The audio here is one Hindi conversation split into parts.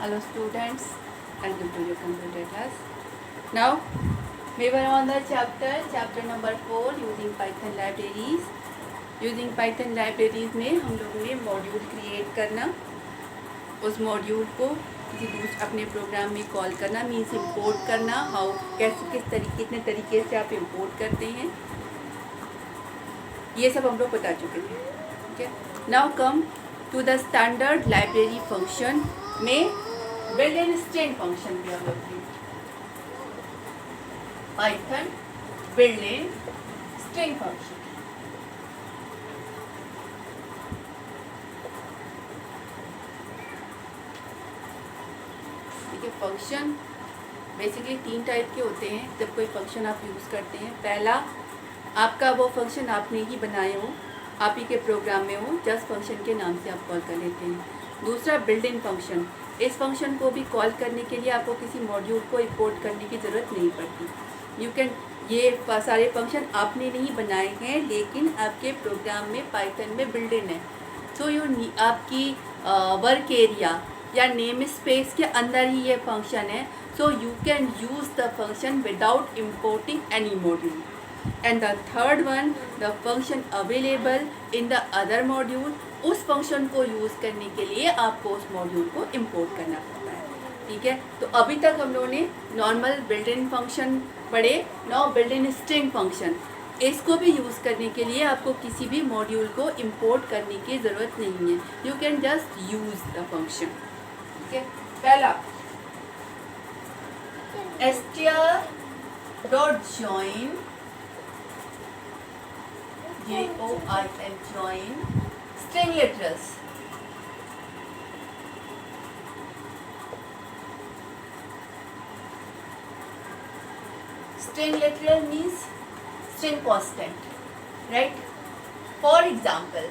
Hello students, welcome to your computer class. Now we were on the chapter number 4 using Python libraries. Using Python libraries में हम लोग ने मॉड्यूल क्रिएट करना, उस मॉड्यूल को किसी अपने प्रोग्राम में कॉल करना मीन्स इंपोर्ट करना, हाउ कैसे कितने तरीके से आप इंपोर्ट करते हैं, ये सब हम लोग बता चुके थे. ठीक है. Now come to the standard library function में बिल्ट इन स्ट्रिंग फंक्शन भी हम लोग थे. Python built in string function. ठीक है. फंक्शन बेसिकली 3 टाइप के होते हैं जब कोई फंक्शन आप यूज़ करते हैं. पहला, आपका वो फंक्शन आपने ही बनाए हो, आप ही के प्रोग्राम में हो, जस्ट फंक्शन के नाम से आप कॉल कर लेते हैं. दूसरा, बिल्ट इन फंक्शन. इस फंक्शन को भी कॉल करने के लिए आपको किसी मॉड्यूल को इंपोर्ट करने की ज़रूरत नहीं पड़ती. यू कैन, ये सारे फंक्शन आपने नहीं बनाए हैं लेकिन आपके प्रोग्राम में पाइथन में बिल्ट इन है. सो आपकी वर्क एरिया या नेम स्पेस के अंदर ही ये फंक्शन है. So you can use the function without importing any module. And the third one, the function available in the other module, उस फंक्शन को यूज़ करने के लिए आपको उस मॉड्यूल को इंपोर्ट करना पड़ता है. ठीक है. तो अभी तक हम लोगों ने नॉर्मल बिल्ट इन फंक्शन पढ़े. Now built in string function, इसको भी यूज़ करने के लिए आपको किसी भी मॉड्यूल को इंपोर्ट करने की ज़रूरत नहीं है. You can just use the function. ठीक है. पहला, str.join join join string literals. String literal means string constant, right? For example,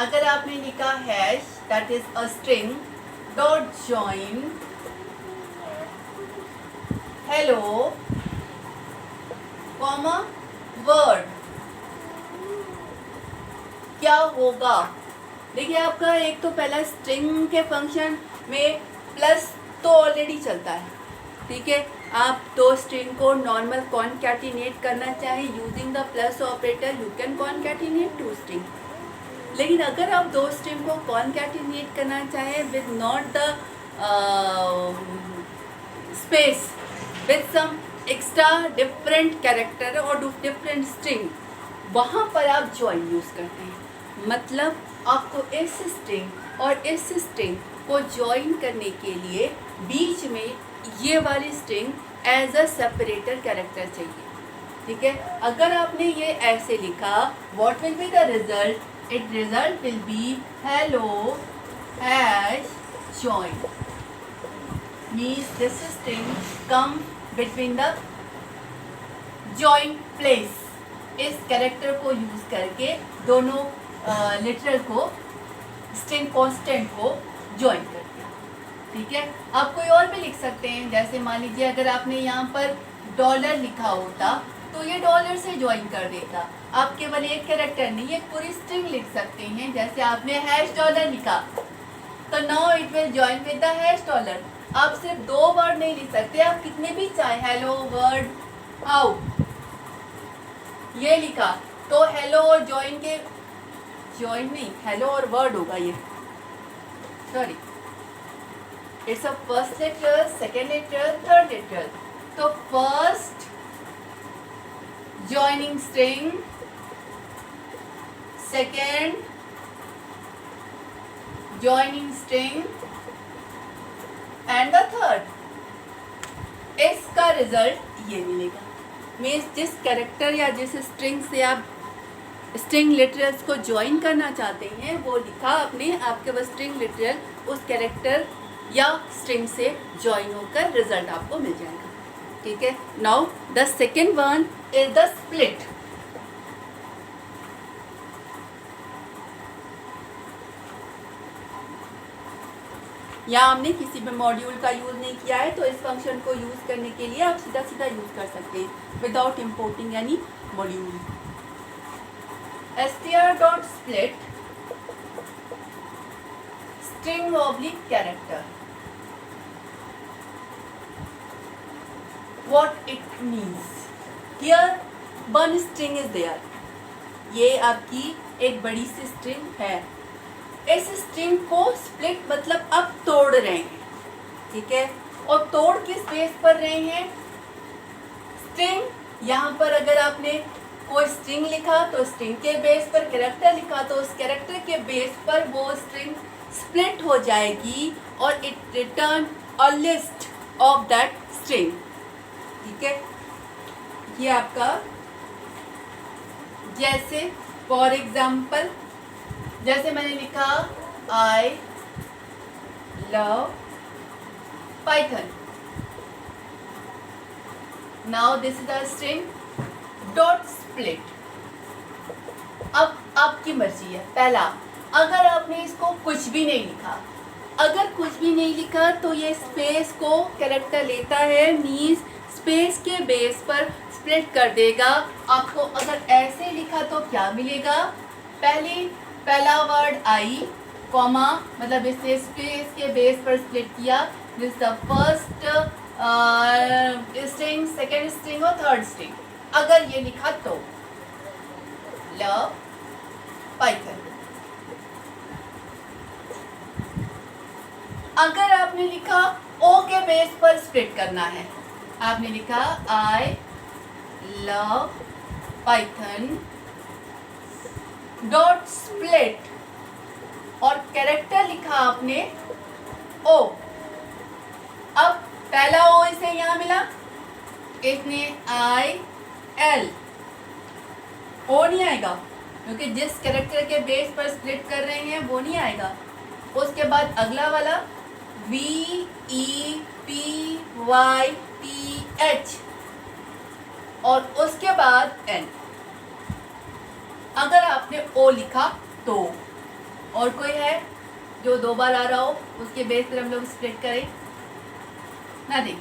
अगर आपने लिखा hash that is a string dot join hello comma word, क्या होगा? देखिए, आपका एक तो पहला स्ट्रिंग के फंक्शन में प्लस तो ऑलरेडी चलता है. ठीक है. आप दो स्ट्रिंग को नॉर्मल कॉनकैटिनेट करना चाहें using the plus operator, you can concatenate 2 string. लेकिन अगर आप 2 स्ट्रिंग को कॉनकैटिनेट करना चाहें with not the space, with some extra different character और डिफरेंट स्ट्रिंग, वहाँ पर आप जॉइन यूज़ करते हैं. मतलब आपको इस स्ट्रिंग और इस स्ट्रिंग को जॉइन करने के लिए बीच में ये वाली string as a separator character चाहिए. ठीक है. अगर आपने ये ऐसे लिखा, what will be the result? It result will be hello hash join. Means this string come between the join place. इस कैरेक्टर को यूज़ करके दोनों लिटरल को, स्ट्रिंग कांस्टेंट को जॉइन कर दिया. ठीक है. आप कोई और भी लिख सकते हैं. जैसे मान लीजिए अगर आपने यहाँ पर डॉलर लिखा होता तो ये डॉलर से जॉइन कर देता. आप केवल एक कैरेक्टर नहीं, एक पूरी स्ट्रिंग लिख सकते हैं. जैसे आपने हैश डॉलर लिखा तो now it will join with the hash dollar. आप सिर्फ 2 वर्ड नहीं लिख सकते, आप कितने भी चाहे, हेलो वर्ड हाउ ये लिखा तो हेलो और जॉइन के, जॉइन नहीं, हेलो और वर्ड होगा ये, sorry, it's a first letter, second letter, third letter. तो first joining string, second joining string and the third. इसका रिजल्ट ये मिलेगा. मीन्स जिस कैरेक्टर या जिस स्ट्रिंग से आप स्ट्रिंग लिटरल्स को ज्वाइन करना चाहते हैं वो लिखा आपने, आपके वो स्ट्रिंग लिटरल उस कैरेक्टर या स्ट्रिंग से ज्वाइन होकर रिजल्ट आपको मिल जाएगा. ठीक है. Now the second one is the split. यहाँ हमने किसी भी मॉड्यूल का यूज़ नहीं किया है, तो इस फंक्शन को यूज़ करने के लिए आप सीधा सीधा यूज़ कर सकते हैं without importing any module. str.split string oblique character. what it means. Here one string is there. ये आपकी एक बड़ी सी स्ट्रिंग है. इस स्ट्रिंग को स्प्लिट मतलब अब तोड़ रहे हैं, ठीक है. और तोड़ किस बेस पर रहे हैं? स्ट्रिंग यहाँ पर अगर आपने कोई स्ट्रिंग लिखा तो स्ट्रिंग के बेस पर, कैरेक्टर लिखा तो उस कैरेक्टर के बेस पर वो स्ट्रिंग स्प्लिट हो जाएगी और it return a list of that string, ठीक है. ये आपका, जैसे फॉर एग्जाम्पल, जैसे मैंने लिखा I love Python. Now this is the string dot split. अब आपकी मर्जी है. पहला, अगर आपने इसको कुछ भी नहीं लिखा, अगर कुछ भी नहीं लिखा तो ये स्पेस को कैरेक्टर लेता है, मीन्स स्पेस के बेस पर स्प्लिट कर देगा. आपको अगर ऐसे लिखा तो क्या मिलेगा? पहला वर्ड आई, कॉमा, मतलब इससे स्पेस के बेस पर स्प्लिट किया. This the first string, second string और थर्ड स्ट्रिंग. अगर ये लिखा तो लव पाइथन. अगर आपने लिखा ओ के बेस पर स्प्लिट करना है, आपने लिखा I love Python dot split और कैरेक्टर लिखा आपने ओ. अब पहला ओ इसे यहां मिला, इसने आई एल, ओ नहीं आएगा क्योंकि जिस कैरेक्टर के बेस पर स्प्लिट कर रहे हैं वो नहीं आएगा. उसके बाद अगला वाला V E P Y T H और उसके बाद एन. अगर आपने ओ लिखा तो, और कोई है जो दो बार आ रहा हो उसके बेस पर हम लोग स्प्लिट करें? नहीं.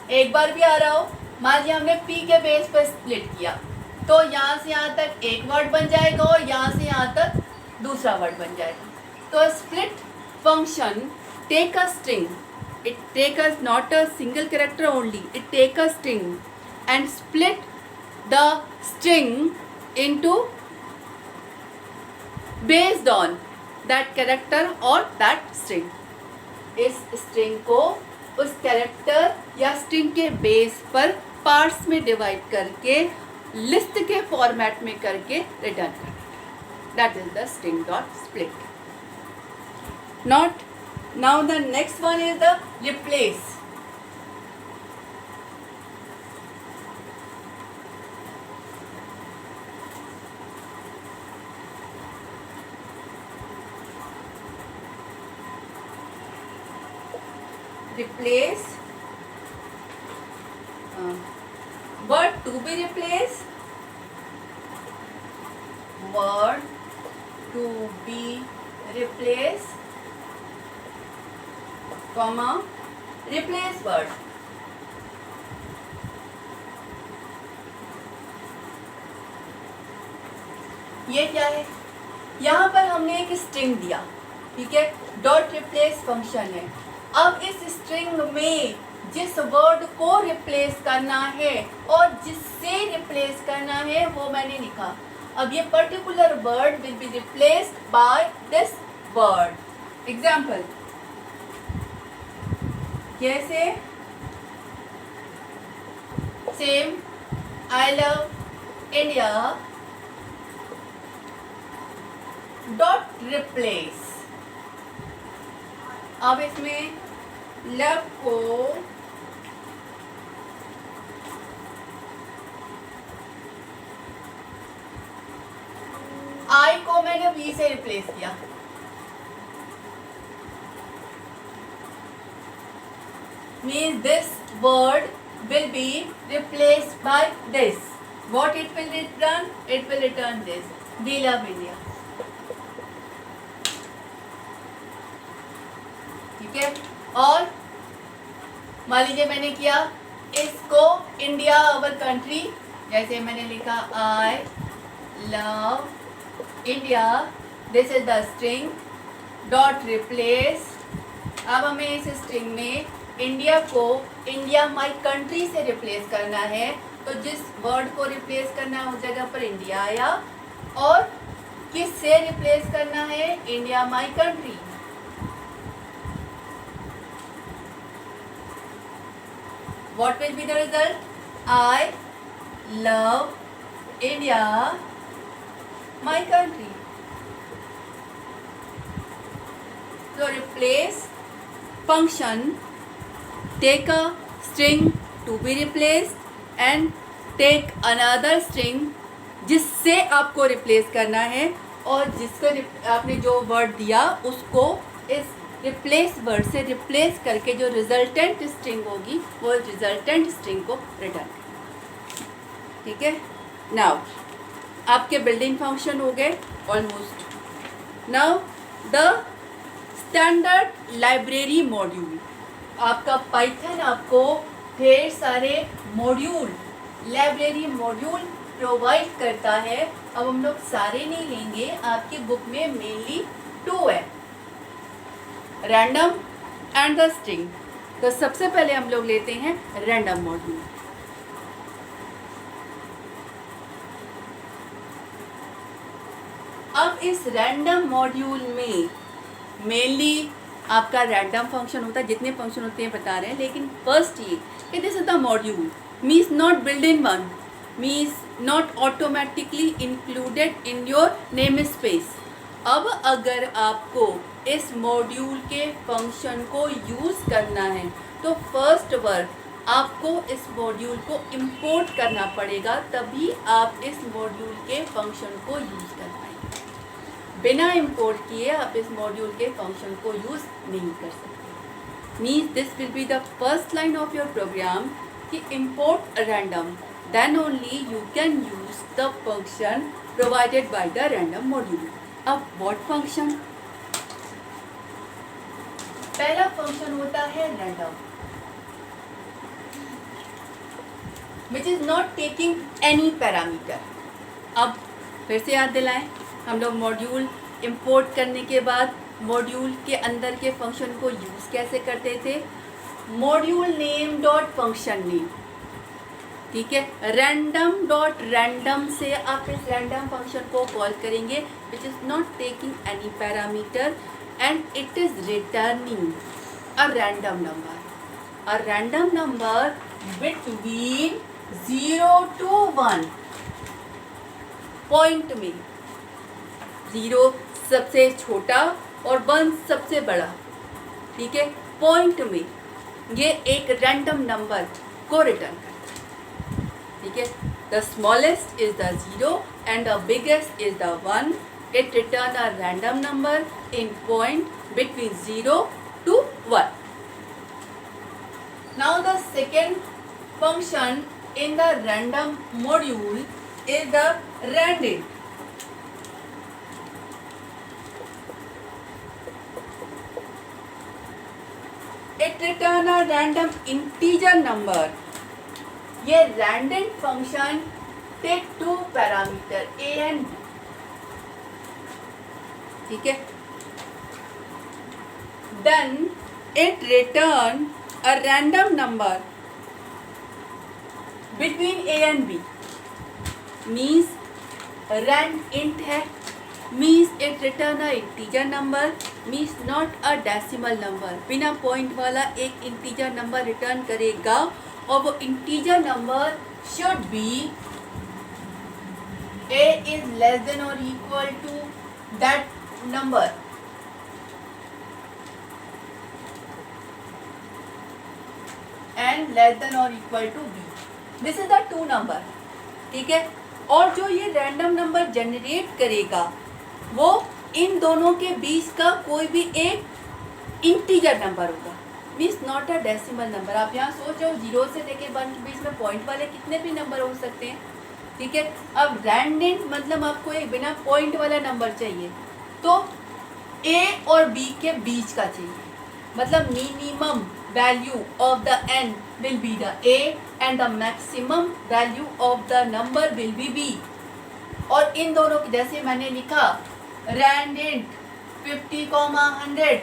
एक बार भी आ रहा हो, मान लीजिए हमने पी के बेस पर स्प्लिट किया तो यहाँ से यहाँ तक एक वर्ड बन जाएगा और यहाँ से यहाँ तक दूसरा वर्ड बन जाएगा. तो split function take a string, it take a not a single character only, it take a string and split the string into based on that character or that string. इस string को उस character या string के बेस पर पार्ट्स में डिवाइड करके लिस्ट के फॉर्मेट में करके रिटर्न करना. That is the string dot split. Now the next one is the replace. Replace, word to be replaced, word to be replaced, comma, replace word. ये क्या है? यहाँ पर हमने एक स्ट्रिंग दिया, ठीक है, डॉट रिप्लेस फंक्शन है. अब इस स्ट्रिंग में जिस वर्ड को रिप्लेस करना है और जिससे रिप्लेस करना है वो मैंने लिखा. अब ये particular word will be replaced by this word. Example, जैसे same I love India dot replace. अब इसमें लव को आई को मैंने वी से रिप्लेस किया. Means this word will be replaced by this. What it will return? It will return this. We love India. ठीक है. और मान लीजिए मैंने किया इसको इंडिया अवर कंट्री, जैसे मैंने लिखा आई love India, this is the string dot replace. अब हमें इस स्ट्रिंग में इंडिया को इंडिया माई कंट्री से रिप्लेस करना है, तो जिस वर्ड को रिप्लेस करना है उस जगह पर इंडिया आया, और किस से रिप्लेस करना है, India my country. What will be the result? I love India, my country. So replace function, take a string to be replaced and take another string जिससे आपको रिप्लेस करना है, और जिसको आपने जो वर्ड दिया उसको इस रिप्लेस वर्ड से रिप्लेस करके जो रिजल्टेंट स्ट्रिंग होगी वो रिजल्टेंट स्ट्रिंग को रिटर्न। ठीक है, नाउ आपके बिल्डिंग फंक्शन हो गए almost. Now the standard library module, आपका पाइथन आपको ढेर सारे मॉड्यूल, लाइब्रेरी मॉड्यूल प्रोवाइड करता है। अब हम लोग सारे नहीं लेंगे, आपकी बुक में मेनली 2 है, रैंडम एंड द स्ट्रिंग। तो सबसे पहले हम लोग लेते हैं रैंडम मॉड्यूल। अब इस रैंडम मॉड्यूल में मेनली आपका रैंडम फंक्शन होता है, जितने फंक्शन होते हैं बता रहे हैं, लेकिन फर्स्ट ये this is the module means not build in one, means not automatically included in your name space. अब अगर आपको इस मॉड्यूल के फंक्शन को यूज़ करना है तो फर्स्ट वर्ड आपको इस मॉड्यूल को इंपोर्ट करना पड़ेगा, तभी आप इस मॉड्यूल के फंक्शन को यूज़ कर पाएंगे। बिना इंपोर्ट किए आप इस मॉड्यूल के फंक्शन को यूज़ नहीं कर सकते। Means this will be the first line of your program कि import random, then only you can use the function provided by the random module. अब व्हाट फंक्शन? पहला फंक्शन होता है random, which is not taking any parameter. अब फिर से याद दिलाएं, हम लोग मॉड्यूल इंपोर्ट करने के बाद मॉड्यूल के अंदर के फंक्शन को यूज कैसे करते थे? Module name dot function name, ठीक है, रैंडम डॉट रैंडम से आप इस रैंडम फंक्शन को कॉल करेंगे, विच is not taking any parameter and it is returning a random number between 0 to 1 point में। 0 सबसे छोटा और 1 सबसे बड़ा, ठीक है, पॉइंट में ये एक रैंडम नंबर को रिटर्न करता है। ठीक है, the smallest is the 0 and the biggest is the 1. It return a random number in point between 0 to 1. Now the second function in the random module is the randint. It return a random integer number. ये randint function take 2 parameter a and b. ठीक है, then it return a random number between a and b, means randint है, means it return a integer number, means not a decimal number, बिना पॉइंट वाला एक integer number रिटर्न करेगा, और वो integer number should be a is less than or equal to that number. And less than or equal to b. This is the 2 number. ठीक है, और जो ये रैंडम नंबर जनरेट करेगा वो इन दोनों के बीच का कोई भी एक इंटीजर नंबर होगा, means not a decimal number. आप यहाँ सोच रहे हो 0 से लेकर 1 के बीच में पॉइंट वाले कितने भी नंबर हो सकते हैं। ठीक है, अब रैंडम मतलब आपको एक बिना पॉइंट वाला नंबर चाहिए, तो a और b के बीच का चाहिए, मतलब minimum value of the n will be the a and the maximum value of the number will be b। और इन दोनों की जैसे मैंने लिखा randint 50, 100,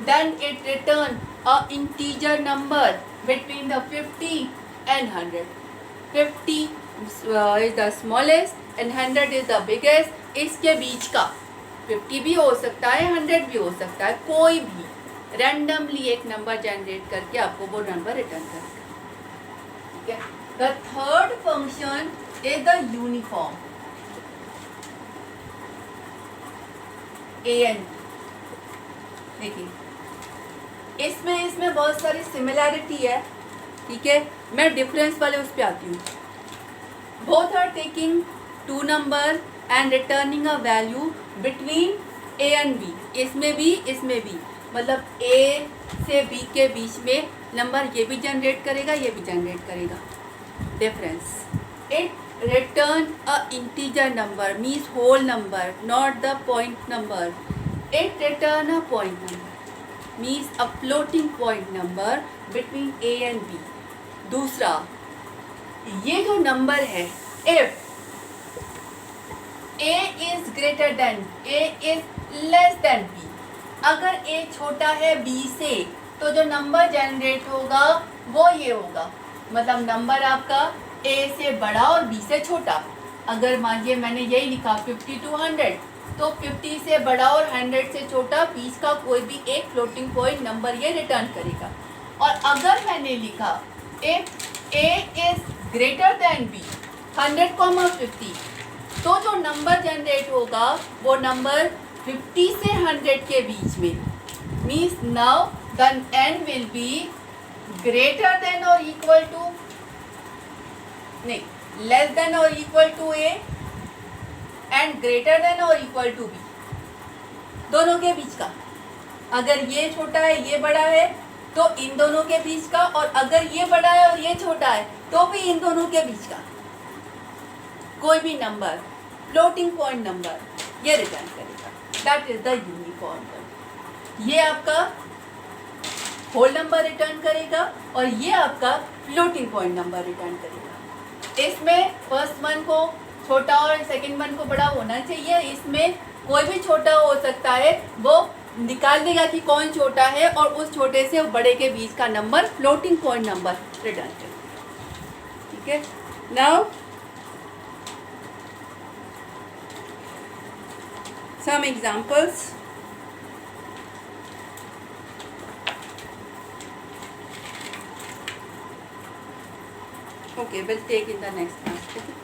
then it return a integer number between the 50 and 100. 50 is the smallest and 100 is the biggest. इसके बीच का 50 भी हो सकता है, 100 भी हो सकता है, कोई भी रैंडमली एक नंबर जनरेट करके आपको वो नंबर रिटर्न करेगा. ठीक है. The third function is the uniform AND. देखिए इसमें बहुत सारी सिमिलैरिटी है. ठीक है, मैं डिफरेंस वाले उस पर आती हूँ. Both are taking two number and returning a value between A and B. इसमें भी मतलब A से B के बीच में नंबर ये भी जनरेट करेगा, ये भी जनरेट करेगा. Difference, it return a integer number means whole number, not the point number. It return a point number means a floating point number between A and B. दूसरा, ये जो नंबर है if A is greater than, A is less than B. अगर A छोटा है B से तो जो नंबर जनरेट होगा वो ये होगा. मतलब नंबर आपका A से बड़ा और B से छोटा. अगर मानिए मैंने यही लिखा 50 to 100, तो 50 से बड़ा और 100 से छोटा बीच का कोई भी एक फ्लोटिंग पॉइंट नंबर ये रिटर्न करेगा. और अगर मैंने लिखा if A is greater than B 100,50, तो जो नंबर जनरेट होगा वो नंबर 50 से 100 के बीच में. Means now the n will be greater than और इक्वल टू, नहीं, लेस देन और equal to A and greater than और इक्वल टू B. दोनों के बीच का. अगर ये छोटा है ये बड़ा है तो इन दोनों के बीच का, और अगर ये बड़ा है और ये छोटा है तो भी इन दोनों के बीच का कोई भी नंबर फ्लोटिंग पॉइंट नंबर ये रिटर्न करेगा. That is the uniform. ये आपका होल नंबर रिटर्न करेगा और ये आपका फ्लोटिंग पॉइंट नंबर रिटर्न करेगा. इसमें फर्स्ट वन को छोटा और सेकंड वन को बड़ा होना चाहिए. इसमें कोई भी छोटा हो सकता है, वो निकाल देगा कि कौन छोटा है और उस छोटे से बड़े के बीच का number floating point number return करेगा. ठीक है. Now some examples. Okay, we'll take in the next class. Okay.